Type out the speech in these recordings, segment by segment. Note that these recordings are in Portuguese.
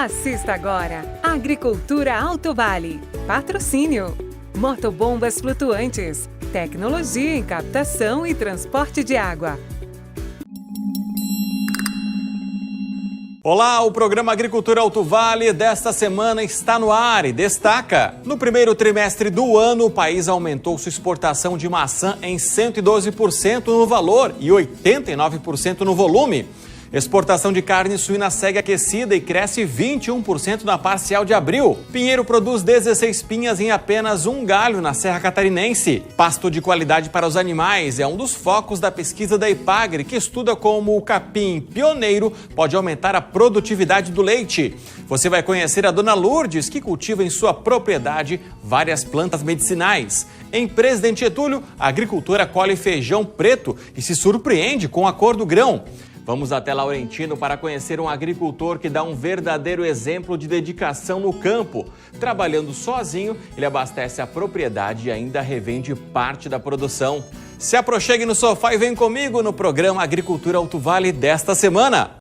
Assista agora Agricultura Alto Vale. Patrocínio. Motobombas flutuantes. Tecnologia em captação e transporte de água. Olá, o programa Agricultura Alto Vale desta semana está no ar e destaca: no primeiro trimestre do ano, o país aumentou sua exportação de maçã em 112% no valor e 89% no volume. Exportação de carne suína segue aquecida e cresce 21% na parcial de abril. Pinheiro produz 16 pinhas em apenas um galho na Serra Catarinense. Pasto de qualidade para os animais é um dos focos da pesquisa da Epagre, que estuda como o capim pioneiro pode aumentar a produtividade do leite. Você vai conhecer a dona Lourdes, que cultiva em sua propriedade várias plantas medicinais. Em Presidente Getúlio, a agricultora colhe feijão preto e se surpreende com a cor do grão. Vamos até Laurentino para conhecer um agricultor que dá um verdadeiro exemplo de dedicação no campo. Trabalhando sozinho, ele abastece a propriedade e ainda revende parte da produção. Se aproxime no sofá e vem comigo no programa Agricultura Alto Vale desta semana.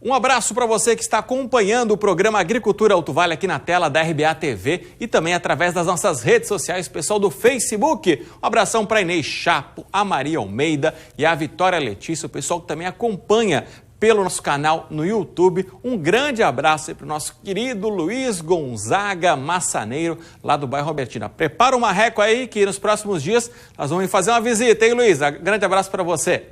Um abraço para você que está acompanhando o programa Agricultura Alto Vale aqui na tela da RBA TV e também através das nossas redes sociais, pessoal do Facebook. Um abração para a Inês Chapo, a Maria Almeida e a Vitória Letícia, o pessoal que também acompanha pelo nosso canal no YouTube. Um grande abraço para o nosso querido Luiz Gonzaga Massaneiro, lá do bairro Robertina. Prepara uma reco aí que nos próximos dias nós vamos fazer uma visita, hein, Luiz? Grande abraço para você.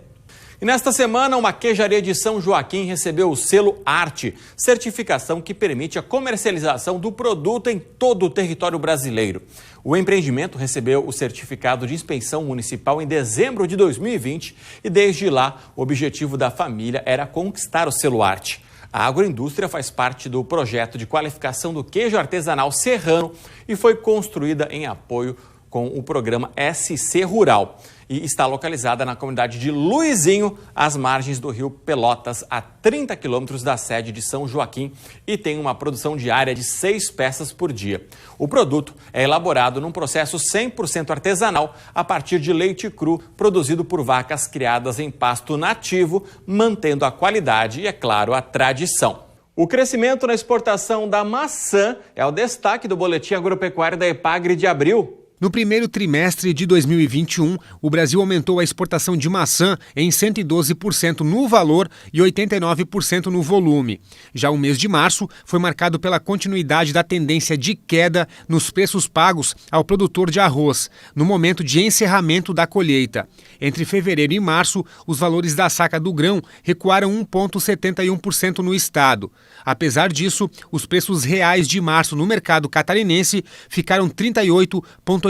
E nesta semana, uma queijaria de São Joaquim recebeu o selo Arte, certificação que permite a comercialização do produto em todo o território brasileiro. O empreendimento recebeu o certificado de inspeção municipal em dezembro de 2020 e desde lá o objetivo da família era conquistar o selo Arte. A agroindústria faz parte do projeto de qualificação do queijo artesanal serrano e foi construída em apoio com o programa SC Rural e está localizada na comunidade de Luizinho, às margens do rio Pelotas, a 30 quilômetros da sede de São Joaquim e tem uma produção diária de 6 peças por dia. O produto é elaborado num processo 100% artesanal a partir de leite cru produzido por vacas criadas em pasto nativo, mantendo a qualidade e, é claro, a tradição. O crescimento na exportação da maçã é o destaque do Boletim Agropecuário da Epagre de abril. No primeiro trimestre de 2021, o Brasil aumentou a exportação de maçã em 112% no valor e 89% no volume. Já o mês de março foi marcado pela continuidade da tendência de queda nos preços pagos ao produtor de arroz, no momento de encerramento da colheita. Entre fevereiro e março, os valores da saca do grão recuaram 1,71% no estado. Apesar disso, os preços reais de março no mercado catarinense ficaram 38,88%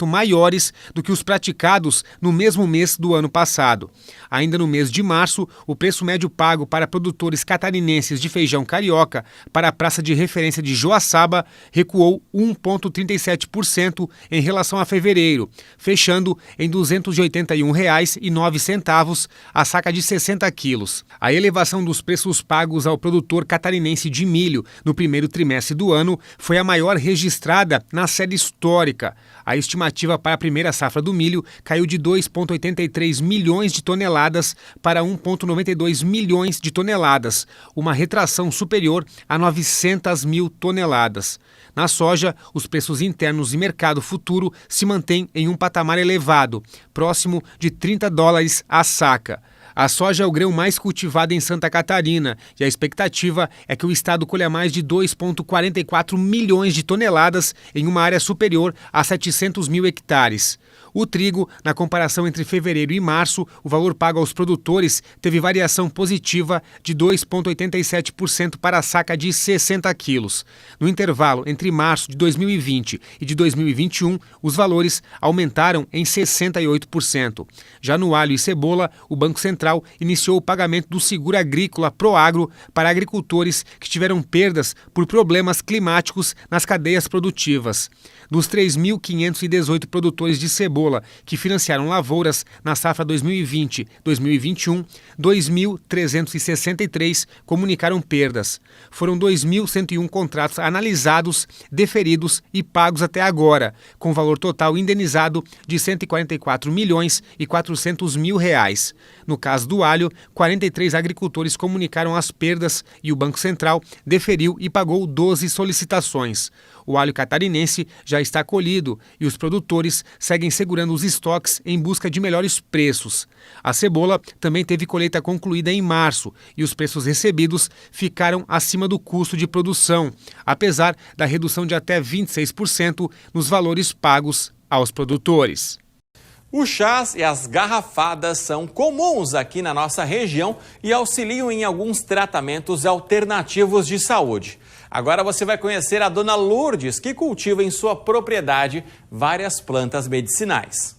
maiores do que os praticados no mesmo mês do ano passado. Ainda no mês de março, o preço médio pago para produtores catarinenses de feijão carioca para a praça de referência de Joaçaba recuou 1,37% em relação a fevereiro, fechando em R$ 281,09 a saca de 60 quilos. A elevação dos preços pagos ao produtor catarinense de milho no primeiro trimestre do ano foi a maior registrada na série histórica. A estimativa para a primeira safra do milho caiu de 2,83 milhões de toneladas para 1,92 milhões de toneladas, uma retração superior a 900 mil toneladas. Na soja, os preços internos e mercado futuro se mantêm em um patamar elevado, próximo de $30 a saca. A soja é o grão mais cultivado em Santa Catarina e a expectativa é que o estado colha mais de 2,44 milhões de toneladas em uma área superior a 700 mil hectares. O trigo, na comparação entre fevereiro e março, o valor pago aos produtores teve variação positiva de 2,87% para a saca de 60 quilos. No intervalo entre março de 2020 e de 2021, os valores aumentaram em 68%. Já no alho e cebola, o Banco Central Central iniciou o pagamento do seguro agrícola Proagro para agricultores que tiveram perdas por problemas climáticos nas cadeias produtivas. Dos 3.518 produtores de cebola que financiaram lavouras na safra 2020-2021, 2.363 comunicaram perdas. Foram 2.101 contratos analisados, deferidos e pagos até agora, com valor total indenizado de R$ 144 milhões e 400 mil reais. No caso do alho, 43 agricultores comunicaram as perdas e o Banco Central deferiu e pagou 12 solicitações. O alho catarinense já está colhido e os produtores seguem segurando os estoques em busca de melhores preços. A cebola também teve colheita concluída em março e os preços recebidos ficaram acima do custo de produção, apesar da redução de até 26% nos valores pagos aos produtores. Os chás e as garrafadas são comuns aqui na nossa região e auxiliam em alguns tratamentos alternativos de saúde. Agora você vai conhecer a dona Lourdes, que cultiva em sua propriedade várias plantas medicinais.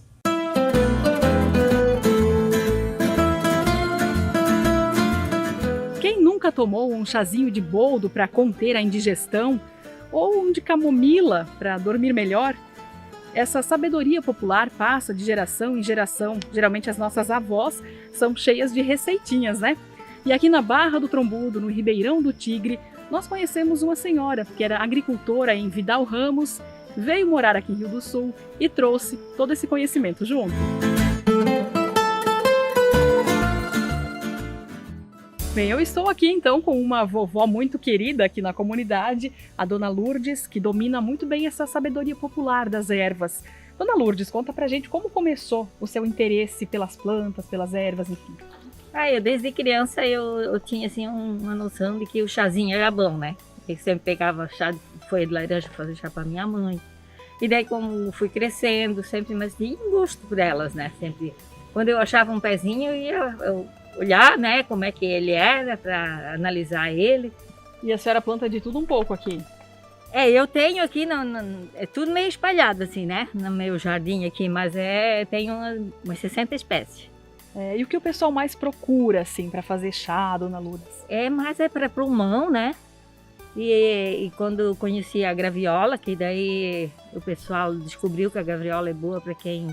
Quem nunca tomou um chazinho de boldo para conter a indigestão ou um de camomila para dormir melhor? Essa sabedoria popular passa de geração em geração. Geralmente as nossas avós são cheias de receitinhas, né? E aqui na Barra do Trombudo, no Ribeirão do Tigre, nós conhecemos uma senhora que era agricultora em Vidal Ramos, veio morar aqui em Rio do Sul e trouxe todo esse conhecimento junto. Bem, eu estou aqui então com uma vovó muito querida aqui na comunidade, a Dona Lourdes, que domina muito bem essa sabedoria popular das ervas. Dona Lourdes, conta pra gente como começou o seu interesse pelas plantas, pelas ervas, enfim. Eu desde criança eu tinha assim uma noção de que o chazinho era bom, né? Eu sempre pegava chá de folha de laranja para fazer chá para minha mãe. E daí como fui crescendo, sempre mais tinha gosto por elas, né? Sempre quando eu achava um pezinho eu ia olhar, né, como é que ele era para analisar ele. E a senhora planta de tudo um pouco aqui? Eu tenho aqui, é tudo meio espalhado assim, né, no meu jardim aqui, mas tenho umas 60 espécies. E o que o pessoal mais procura, assim, para fazer chá, Dona Lourdes? Mais para pulmão, né, e quando eu conheci a graviola, que daí o pessoal descobriu que a graviola é boa para quem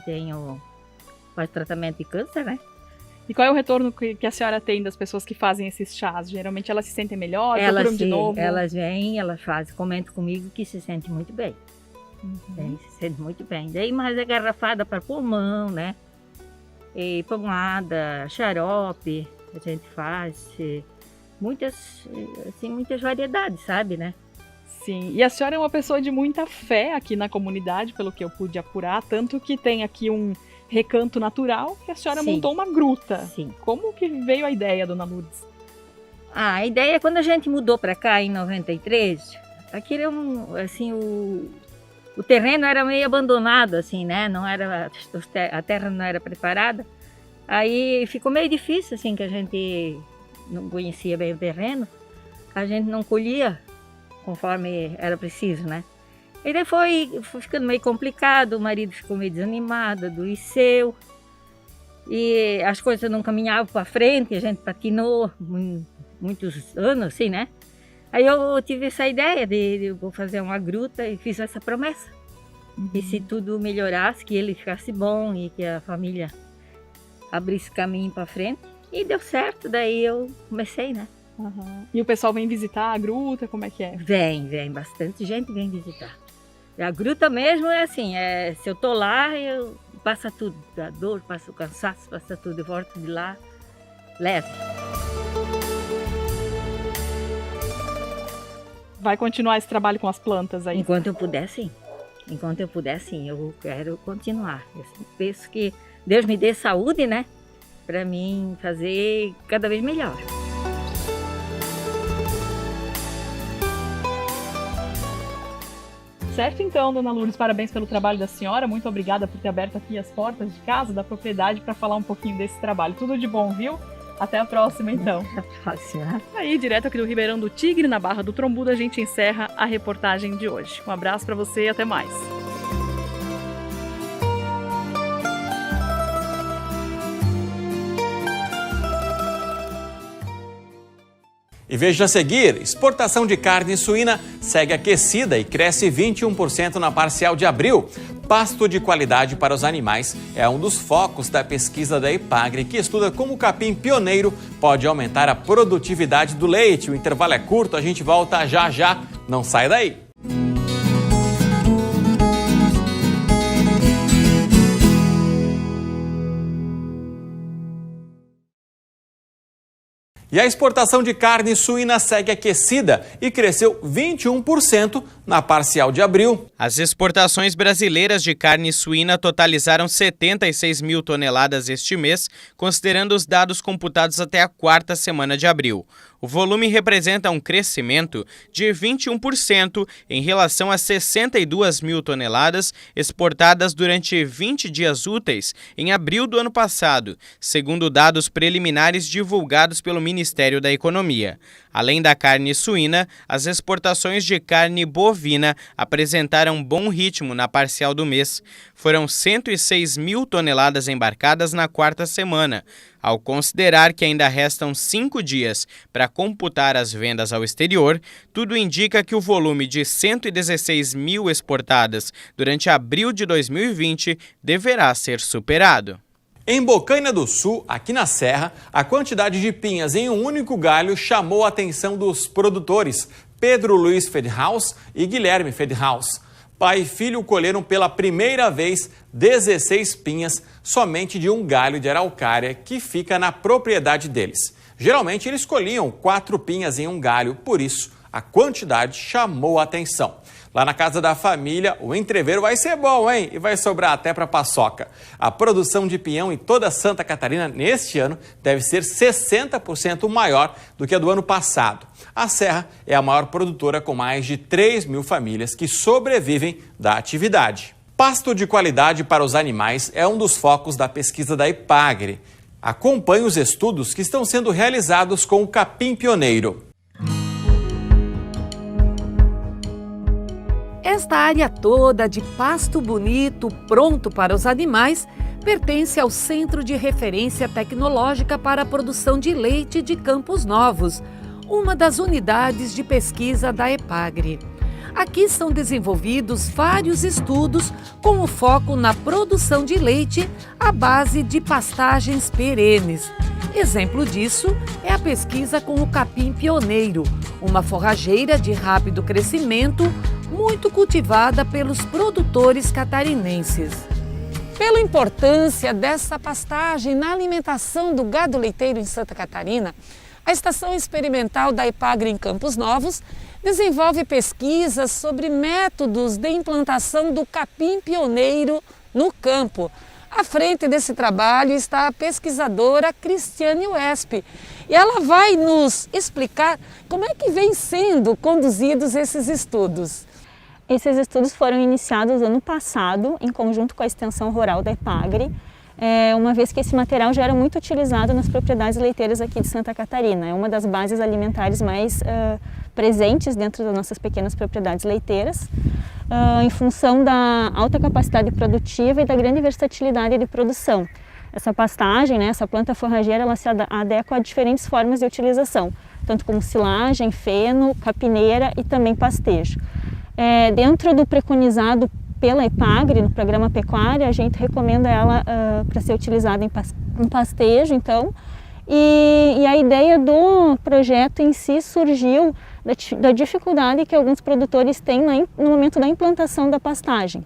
faz tratamento de câncer, né. E qual é o retorno que a senhora tem das pessoas que fazem esses chás? Geralmente elas se sentem melhor, procuram de novo? Elas vêm, elas fazem, comentam comigo que se sentem muito bem. Se sentem muito bem. Daí mais é garrafada para pulmão, né? E pomada, xarope, a gente faz muitas variedades, sabe, né? Sim, e a senhora é uma pessoa de muita fé aqui na comunidade, pelo que eu pude apurar, tanto que tem aqui um recanto natural que a senhora montou uma gruta. Sim. Como que veio a ideia, Dona Lourdes? A ideia, quando a gente mudou para cá em 93, aqui era o terreno era meio abandonado, assim, né? Não era, a terra não era preparada. Aí ficou meio difícil, assim, que a gente não conhecia bem o terreno. A gente não colhia conforme era preciso, né? E daí foi ficando meio complicado, o marido ficou meio desanimado, adoeceu. E as coisas não caminhavam para frente, a gente patinou muitos anos, assim, né? Aí eu tive essa ideia de eu vou fazer uma gruta e fiz essa promessa. E se tudo melhorasse, que ele ficasse bom e que a família abrisse caminho para frente. E deu certo, daí eu comecei, né? E o pessoal vem visitar a gruta, como é que é? Vem, bastante gente vem visitar. A gruta mesmo é assim, se eu tô lá, eu passa tudo, a dor, passa o cansaço, passa tudo, eu volto de lá, leve. Vai continuar esse trabalho com as plantas aí? Enquanto eu puder, sim. Enquanto eu puder, sim, eu quero continuar. Eu penso que Deus me dê saúde, né, para mim fazer cada vez melhor. Certo então, Dona Lourdes, parabéns pelo trabalho da senhora, muito obrigada por ter aberto aqui as portas de casa, da propriedade, para falar um pouquinho desse trabalho. Tudo de bom, viu? Até a próxima então. Até a próxima. Aí, direto aqui do Ribeirão do Tigre, na Barra do Trombudo, a gente encerra a reportagem de hoje. Um abraço para você e até mais. E veja a seguir, exportação de carne suína segue aquecida e cresce 21% na parcial de abril. Pasto de qualidade para os animais é um dos focos da pesquisa da Epagri, que estuda como o capim pioneiro pode aumentar a produtividade do leite. O intervalo é curto, a gente volta já já, não sai daí. E a exportação de carne suína segue aquecida e cresceu 21% na parcial de abril. As exportações brasileiras de carne suína totalizaram 76 mil toneladas este mês, considerando os dados computados até a quarta semana de abril. O volume representa um crescimento de 21% em relação a 62 mil toneladas exportadas durante 20 dias úteis em abril do ano passado, segundo dados preliminares divulgados pelo Ministério da Economia. Além da carne suína, as exportações de carne bovina apresentaram bom ritmo na parcial do mês. Foram 106 mil toneladas embarcadas na quarta semana. Ao considerar que ainda restam 5 dias para computar as vendas ao exterior, tudo indica que o volume de 116 mil exportadas durante abril de 2020 deverá ser superado. Em Bocaina do Sul, aqui na Serra, a quantidade de pinhas em um único galho chamou a atenção dos produtores Pedro Luiz Fedhaus e Guilherme Fedhaus. Pai e filho colheram pela primeira vez 16 pinhas somente de um galho de araucária que fica na propriedade deles. Geralmente eles colhiam 4 pinhas em um galho, por isso a quantidade chamou a atenção. Lá na casa da família, o entreveiro vai ser bom, hein? E vai sobrar até para paçoca. A produção de pinhão em toda Santa Catarina neste ano deve ser 60% maior do que a do ano passado. A Serra é a maior produtora com mais de 3 mil famílias que sobrevivem da atividade. Pasto de qualidade para os animais é um dos focos da pesquisa da Epagri. Acompanhe os estudos que estão sendo realizados com o capim pioneiro. Esta área toda de pasto bonito, pronto para os animais, pertence ao Centro de Referência Tecnológica para a Produção de Leite de Campos Novos, uma das unidades de pesquisa da Epagri. Aqui são desenvolvidos vários estudos com o foco na produção de leite à base de pastagens perenes. Exemplo disso é a pesquisa com o capim pioneiro, uma forrageira de rápido crescimento muito cultivada pelos produtores catarinenses. Pela importância dessa pastagem na alimentação do gado leiteiro em Santa Catarina, a Estação Experimental da Epagri em Campos Novos desenvolve pesquisas sobre métodos de implantação do capim pioneiro no campo. À frente desse trabalho está a pesquisadora Cristiane Wesp e ela vai nos explicar como é que vem sendo conduzidos esses estudos. Esses estudos foram iniciados ano passado, em conjunto com a Extensão Rural da Epagri, uma vez que esse material já era muito utilizado nas propriedades leiteiras aqui de Santa Catarina. É uma das bases alimentares mais presentes dentro das nossas pequenas propriedades leiteiras, em função da alta capacidade produtiva e da grande versatilidade de produção. Essa pastagem, essa planta forrageira, ela se adequa a diferentes formas de utilização, tanto como silagem, feno, capineira e também pastejo. Dentro do preconizado pela Epagri, no programa Pecuária, a gente recomenda ela para ser utilizada em pastejo, então, e a ideia do projeto em si surgiu da dificuldade que alguns produtores têm no momento da implantação da pastagem.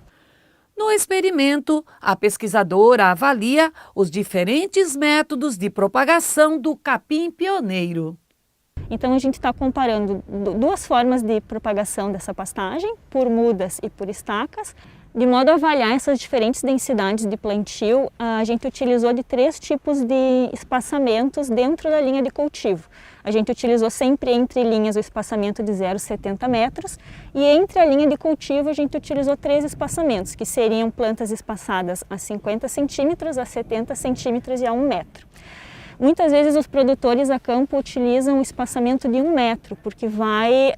No experimento, a pesquisadora avalia os diferentes métodos de propagação do capim pioneiro. Então a gente está comparando duas formas de propagação dessa pastagem, por mudas e por estacas. De modo a avaliar essas diferentes densidades de plantio, a gente utilizou de 3 tipos de espaçamentos dentro da linha de cultivo. A gente utilizou sempre entre linhas o espaçamento de 0,70 metros e entre a linha de cultivo a gente utilizou 3 espaçamentos, que seriam plantas espaçadas a 50 centímetros, a 70 centímetros e a 1 metro. Muitas vezes os produtores a campo utilizam o espaçamento de 1 metro, porque vai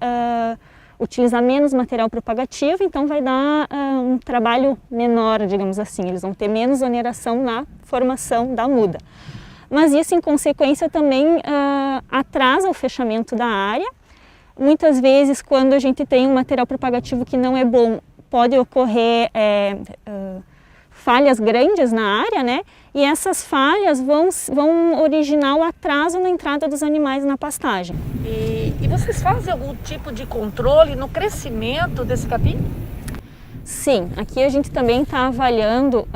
utilizar menos material propagativo, então vai dar um trabalho menor, digamos assim, eles vão ter menos oneração na formação da muda. mas isso em consequência também atrasa o fechamento da área. Muitas vezes, quando a gente tem um material propagativo que não é bom, pode ocorrer falhas grandes na área, né? E essas falhas vão originar o atraso na entrada dos animais na pastagem. E vocês fazem algum tipo de controle no crescimento desse capim? Sim, aqui a gente também está avaliando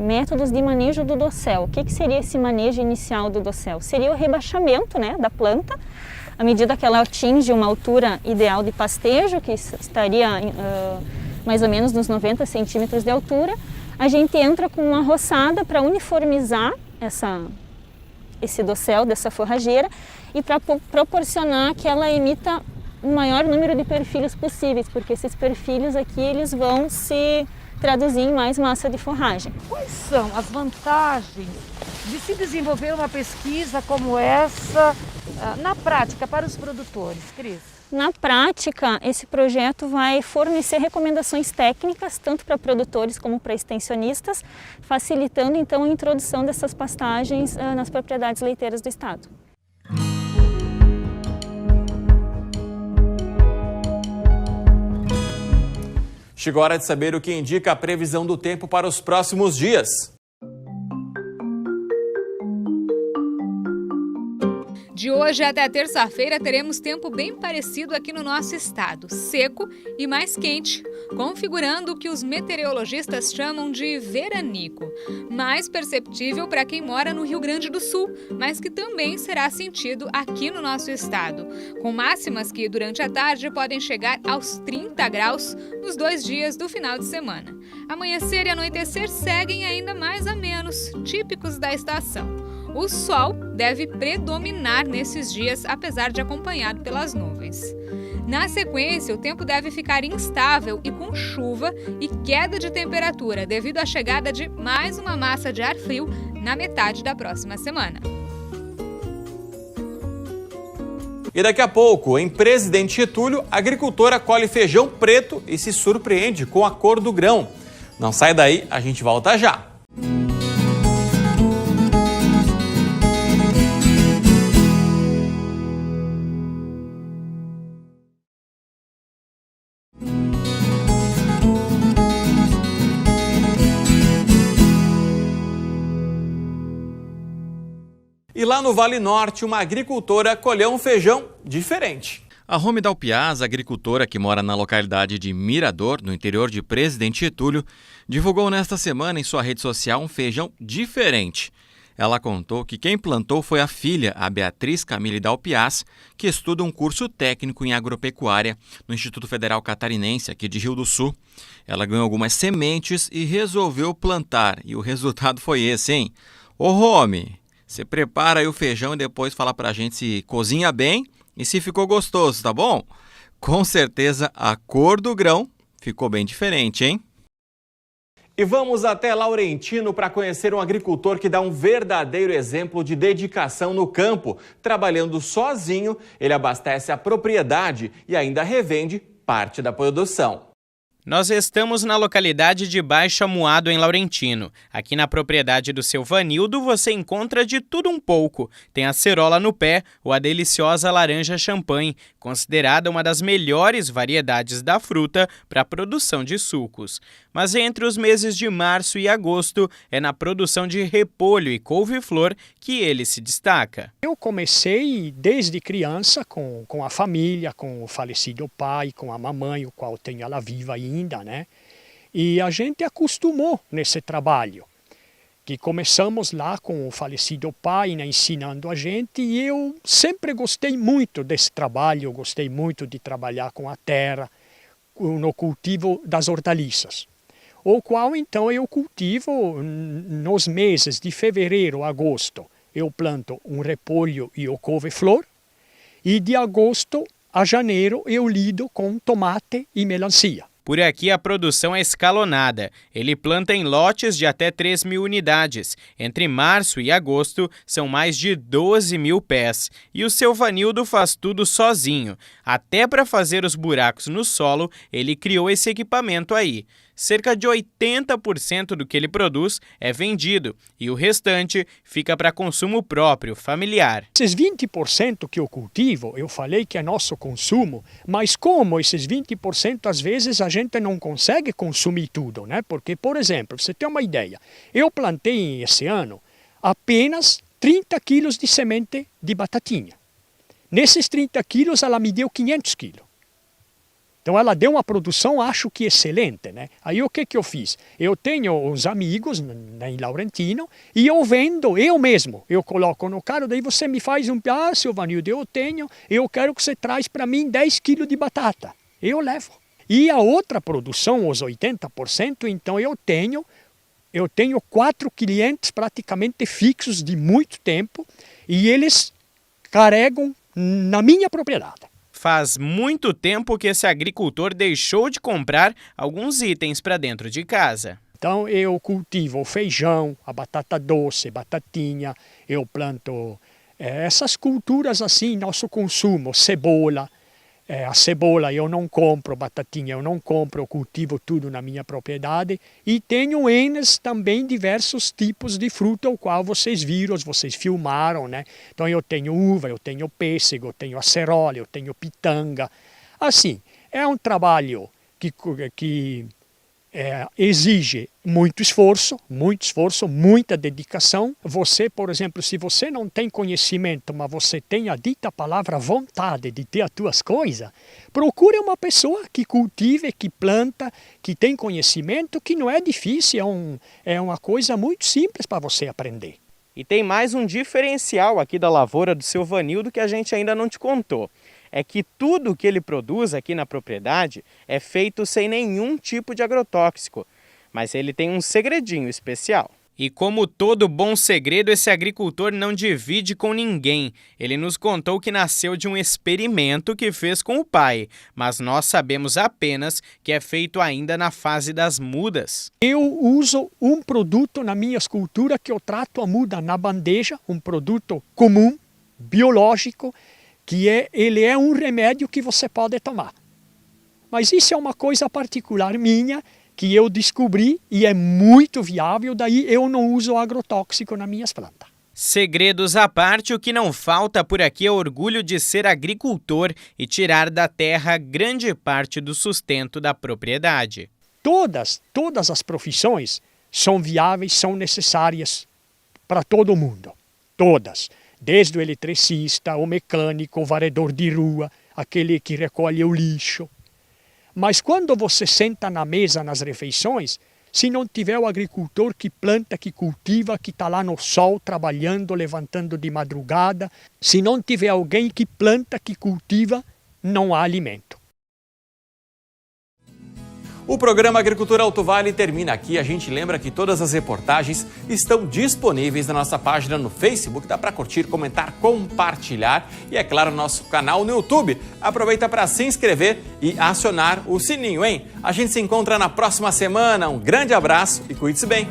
métodos de manejo do dossel. O que seria esse manejo inicial do dossel? Seria o rebaixamento, né, da planta, à medida que ela atinge uma altura ideal de pastejo, que estaria mais ou menos nos 90 centímetros de altura. A gente entra com uma roçada para uniformizar esse dossel dessa forrageira e para proporcionar que ela emita o maior número de perfilhos possíveis, porque esses perfilhos aqui eles vão se traduzir em mais massa de forragem. Quais são as vantagens de se desenvolver uma pesquisa como essa na prática para os produtores, Cris? Na prática, esse projeto vai fornecer recomendações técnicas, tanto para produtores como para extensionistas, facilitando então a introdução dessas pastagens nas propriedades leiteiras do estado. Chegou a hora de saber o que indica a previsão do tempo para os próximos dias. De hoje até terça-feira teremos tempo bem parecido aqui no nosso estado, seco e mais quente, configurando o que os meteorologistas chamam de veranico, mais perceptível para quem mora no Rio Grande do Sul, mas que também será sentido aqui no nosso estado, com máximas que durante a tarde podem chegar aos 30 graus nos 2 dias do final de semana. Amanhecer e anoitecer seguem ainda mais amenos, típicos da estação. O sol deve predominar nesses dias, apesar de acompanhado pelas nuvens. Na sequência, o tempo deve ficar instável e com chuva e queda de temperatura devido à chegada de mais uma massa de ar frio na metade da próxima semana. E daqui a pouco, em Presidente Getúlio, a agricultora colhe feijão preto e se surpreende com a cor do grão. Não sai daí, a gente volta já. E lá no Vale Norte, uma agricultora colheu um feijão diferente. A Rome Dalpiaz, agricultora que mora na localidade de Mirador, no interior de Presidente Getúlio, divulgou nesta semana em sua rede social um feijão diferente. Ela contou que quem plantou foi a filha, a Beatriz Camille Dalpiaz, que estuda um curso técnico em agropecuária no Instituto Federal Catarinense, aqui de Rio do Sul. Ela ganhou algumas sementes e resolveu plantar, e o resultado foi esse, hein? Ô Rome, você prepara aí o feijão e depois fala pra gente se cozinha bem e se ficou gostoso, tá bom? Com certeza a cor do grão ficou bem diferente, hein? E vamos até Laurentino para conhecer um agricultor que dá um verdadeiro exemplo de dedicação no campo. Trabalhando sozinho, ele abastece a propriedade e ainda revende parte da produção. Nós estamos na localidade de Baixo Amuado, em Laurentino. Aqui na propriedade do seu Vanildo você encontra de tudo um pouco. Tem a cerola no pé ou a deliciosa laranja champanhe, considerada uma das melhores variedades da fruta para a produção de sucos. Mas entre os meses de março e agosto é na produção de repolho e couve-flor que ele se destaca. Eu comecei desde criança com a família, com o falecido pai, com a mamãe, o qual tem ela viva ainda, né? E a gente acostumou nesse trabalho, que começamos lá com o falecido pai, né, ensinando a gente, e eu sempre gostei muito desse trabalho, eu gostei muito de trabalhar com a terra, no cultivo das hortaliças. O qual então eu cultivo nos meses de fevereiro a agosto. Eu planto um repolho e o couve-flor, e de agosto a janeiro eu lido com tomate e melancia. Por aqui a produção é escalonada. Ele planta em lotes de até 3.000 unidades. Entre março e agosto são mais de 12.000 pés. E o seu Vanildo faz tudo sozinho. Até para fazer os buracos no solo, ele criou esse equipamento aí. cerca de 80% do que ele produz é vendido e o restante fica para consumo próprio, familiar. Esses 20% que eu cultivo, eu falei que é nosso consumo, mas como esses 20% às vezes a gente não consegue consumir tudo, né? Porque, por exemplo, você tem uma ideia, eu plantei esse ano apenas 30 quilos de semente de batatinha. Nesses 30 quilos ela me deu 500 quilos. Então ela deu uma produção, acho que excelente, né? Aí o que eu fiz? Eu tenho uns amigos em Laurentino e eu vendo eu mesmo. Eu coloco no carro, daí você me faz seu Vanildo, eu quero que você traz para mim 10 quilos de batata. Eu levo. E a outra produção, os 80%, então eu tenho 4 clientes praticamente fixos de muito tempo e eles carregam na minha propriedade. Faz muito tempo que esse agricultor deixou de comprar alguns itens para dentro de casa. Então eu cultivo o feijão, a batata doce, batatinha, eu planto essas culturas assim, nosso consumo, cebola. A cebola eu não compro, batatinha eu não compro, eu cultivo tudo na minha propriedade. E tenho também diversos tipos de fruta, o qual vocês viram, vocês filmaram, né? Então eu tenho uva, eu tenho pêssego, eu tenho acerola, eu tenho pitanga. Assim, é um trabalho que exige muito esforço, muita dedicação. Você, por exemplo, se você não tem conhecimento, mas você tem a dita palavra vontade de ter as tuas coisas, procure uma pessoa que cultive, que planta, que tem conhecimento, que não é difícil, é uma coisa muito simples para você aprender. E tem mais um diferencial aqui da lavoura do seu Vanildo que a gente ainda não te contou. É que tudo que ele produz aqui na propriedade é feito sem nenhum tipo de agrotóxico. Mas ele tem um segredinho especial. E como todo bom segredo, esse agricultor não divide com ninguém. Ele nos contou que nasceu de um experimento que fez com o pai, mas nós sabemos apenas que é feito ainda na fase das mudas. Eu uso um produto na minha escultura que eu trato a muda na bandeja, um produto comum, biológico, que ele é um remédio que você pode tomar. Mas isso é uma coisa particular minha, que eu descobri e é muito viável, daí eu não uso agrotóxico nas minhas plantas. Segredos à parte, o que não falta por aqui é orgulho de ser agricultor e tirar da terra grande parte do sustento da propriedade. Todas as profissões são viáveis, são necessárias para todo mundo. Todas. Desde o eletricista, o mecânico, o varredor de rua, aquele que recolhe o lixo. Mas quando você senta na mesa nas refeições, se não tiver o agricultor que planta, que cultiva, que está lá no sol trabalhando, levantando de madrugada, se não tiver alguém que planta, que cultiva, não há alimento. O programa Agricultura Alto Vale termina aqui. A gente lembra que todas as reportagens estão disponíveis na nossa página no Facebook. Dá para curtir, comentar, compartilhar e, é claro, nosso canal no YouTube. Aproveita para se inscrever e acionar o sininho, hein? A gente se encontra na próxima semana. Um grande abraço e cuide-se bem.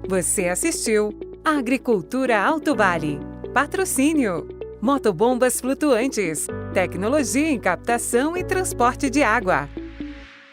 Você assistiu a Agricultura Alto Vale. Patrocínio: Motobombas flutuantes, tecnologia em captação e transporte de água.